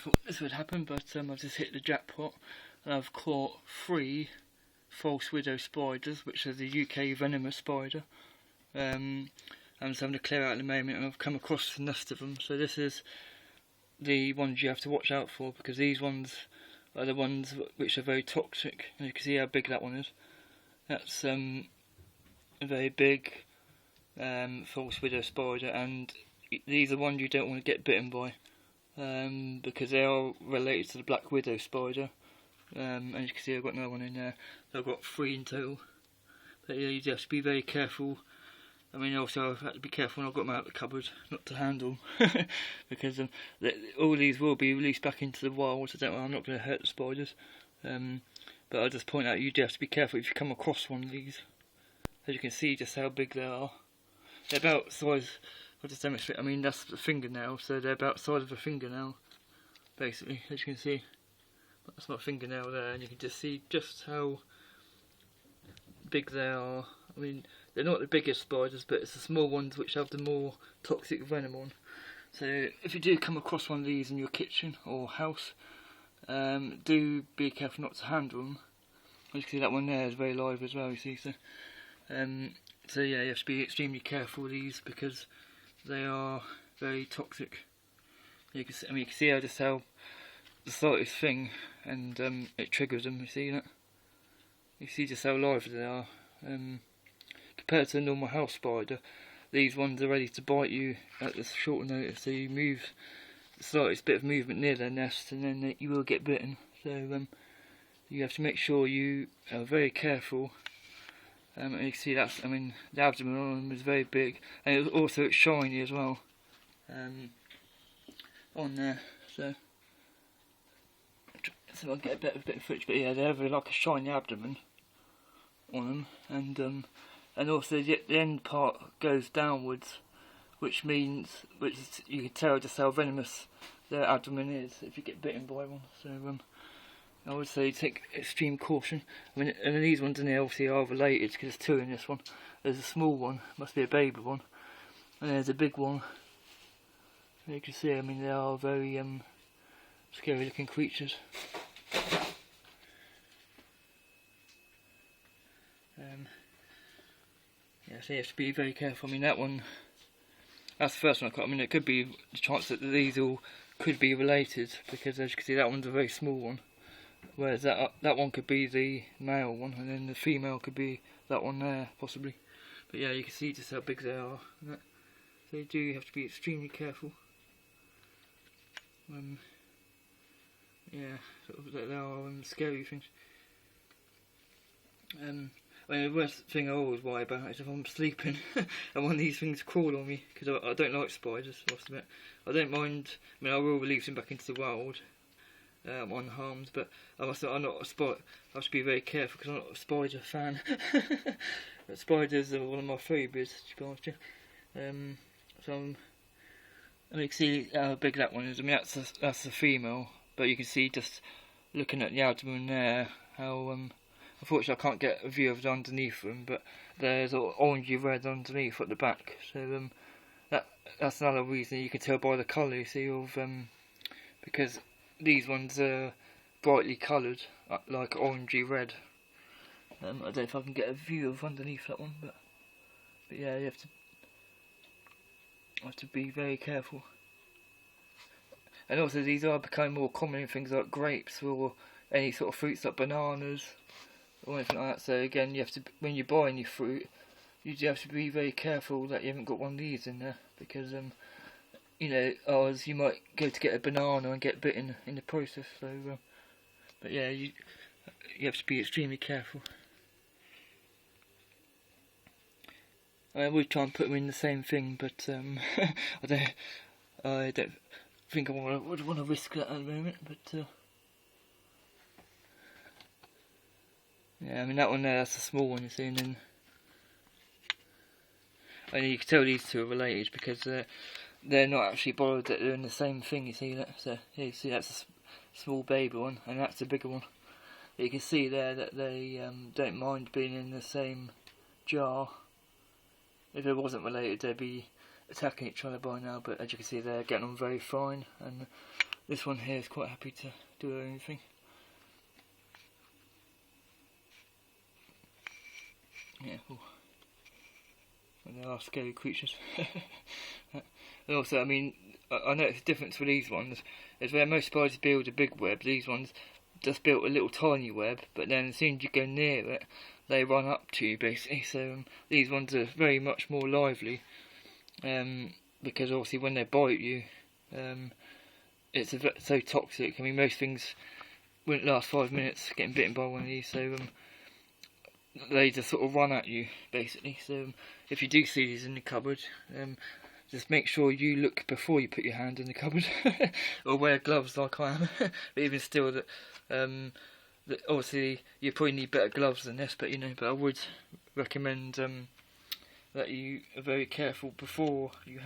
thought this would happen, but I've just hit the jackpot and I've caught 3 false widow spiders, which are the UK venomous spider. I'm just having to clear out at the moment, and I've come across a nest of them. So this is the ones you have to watch out for, because these ones are the ones which are very toxic. And you can see how big that one is. That's a very big false widow spider, and these are ones you don't want to get bitten by, because they are related to the black widow spider. And you can see I've got another one in there. So I've got 3 in total. But yeah, you have to be very careful. I mean, also I've had to be careful when I've got them out of the cupboard, not to handle them, because all these will be released back into the wild, so I'm not going to hurt the spiders. But I'll just point out, you do have to be careful if you come across one of these. As you can see just how big they are. They're about the size, I'll just demonstrate, I mean that's the fingernail, so they're about the size of a fingernail, basically, as you can see. That's my fingernail there, and you can just see just how big they are. I mean, they're not the biggest spiders, but it's the small ones which have the more toxic venom on. So if you do come across one of these in your kitchen or house, do be careful not to handle them. As you can see, that one there is very live as well, you see. So yeah, you have to be extremely careful with these, because they are very toxic. You can see, I mean, you can see just how the slightest thing, and it triggers them. You see that? You see just how lively they are. Compared to a normal house spider, these ones are ready to bite you at the short notice. So you move the slightest bit of movement near their nest, and then you will get bitten. So you have to make sure you are very careful. And you can see that's, I mean, the abdomen on them is very big, and it's shiny as well. On there, so I'll get a bit of footage, but yeah, they have like a shiny abdomen on them, and also the end part goes downwards, which you can tell just how venomous their abdomen is if you get bitten by one. So I would say take extreme caution. I mean, and these ones in here obviously are related, because there's 2 in this one. There's a small one, must be a baby one, and there's a big one. And you can see, I mean, they are very scary looking creatures. Yeah, so you have to be very careful. I mean, that's the first one I caught. I mean, it could be the chance that these all could be related, because as you can see, that one's a very small one, whereas that one could be the male one, and then the female could be that one there, possibly. But yeah, you can see just how big they are. So you do have to be extremely careful. Yeah, sort of, they are scary things. I mean, the worst thing I always worry about is if I'm sleeping and one of these things crawl on me, because I don't like spiders, I must admit. I don't mind, I mean, I will release them back into the wild unharmed, but I must admit, I'm not a spider. I have to be very careful, because I'm not a spider fan. But spiders are one of my phobias, to be honest with you. So I mean, you can see how big that one is. I mean, that's a female, but you can see just looking at the abdomen there how unfortunately I can't get a view of the underneath them, but there's orangey red underneath at the back. So that's another reason you can tell by the colour, you see, of because these ones are brightly coloured, like orangey red. I don't know if I can get a view of underneath that one, but yeah, you have to be very careful. And also, these are becoming more common in things like grapes or any sort of fruits like bananas or anything like that. So again, you have to, when you buy any fruit, you do have to be very careful that you haven't got one of these in there, because you know, ours, you might go to get a banana and get bitten in the process. So but yeah, you have to be extremely careful. I would try and put them in the same thing, but I don't think I would want to risk that at the moment. But yeah, I mean, that one there, that's a small one, you see, and you can tell these two are related, because they're not actually bothered that they're in the same thing, you see that? So here you see that's a small baby one, and that's a bigger one. You can see there that they don't mind being in the same jar. If it wasn't related, they'd be attacking each other by now, but as you can see, they're getting on very fine, and this one here is quite happy to do her own thing. Yeah, cool. They are scary creatures. And also, I mean, I noticed a difference with these ones is where most spiders build a big web, these ones just built a little tiny web, but then as soon as you go near it, they run up to you basically. So these ones are very much more lively, because obviously when they bite you, it's so toxic. I mean, most things wouldn't last 5 minutes getting bitten by one of these, so they just sort of run at you basically. So if you do see these in the cupboard, just make sure you look before you put your hand in the cupboard, or wear gloves like I am. But even still, that obviously you probably need better gloves than this. But but I would recommend that you are very careful before you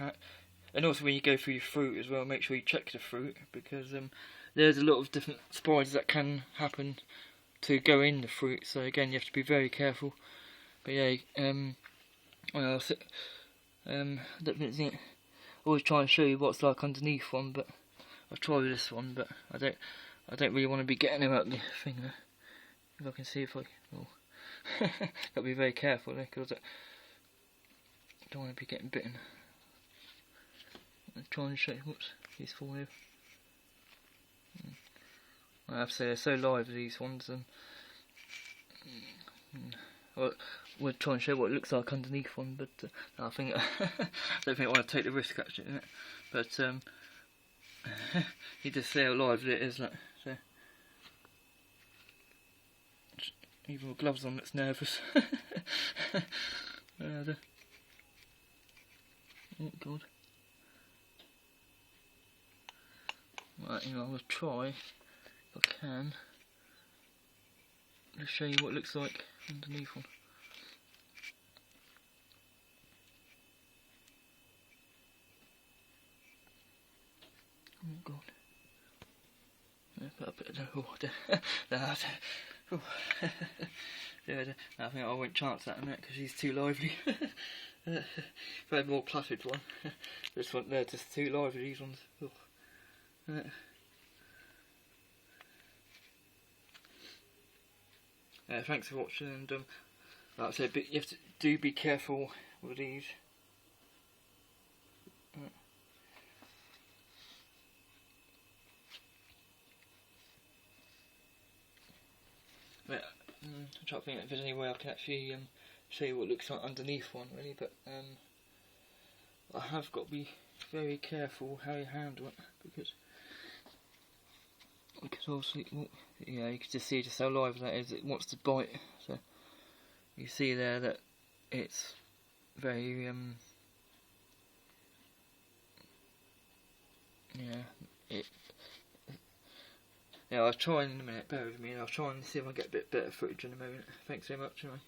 and also when you go through your fruit as well, make sure you check the fruit, because there's a lot of different spiders that can happen to go in the fruit. So again, you have to be very careful. But yeah, well, I always try and show you what's like underneath one, but I'll try with this one, but I don't really want to be getting him out the thing there. If I can see if I gotta be very careful there, because I don't want to be getting bitten. I'm trying to show you, whoops, these fall here. I have to say they're so lively, these ones. Well, we'll try and show what it looks like underneath one, but no, I think I don't think I want to take the risk actually, innit? But you just see how lively it is, like so. Even with gloves on, it's nervous. Oh God. Right, I'll try if I can to show you what it looks like underneath one. Oh God. Put a bit of water. I think I won't chance that in that because she's too lively. If I had more placid one. This one, they're just too lively, these ones. Thanks for watching, and like I said, but you have to do be careful with these. But I'm trying to think if there's any way I can actually show you what it looks like underneath one, really. But I have got to be very careful how you handle it, because obviously, yeah, you can just see just how live that is. It wants to bite, so you see there that it's very yeah, I'll try in a minute, bear with me, and I'll try and see if I get a bit better footage in a moment. Thanks very much anyway.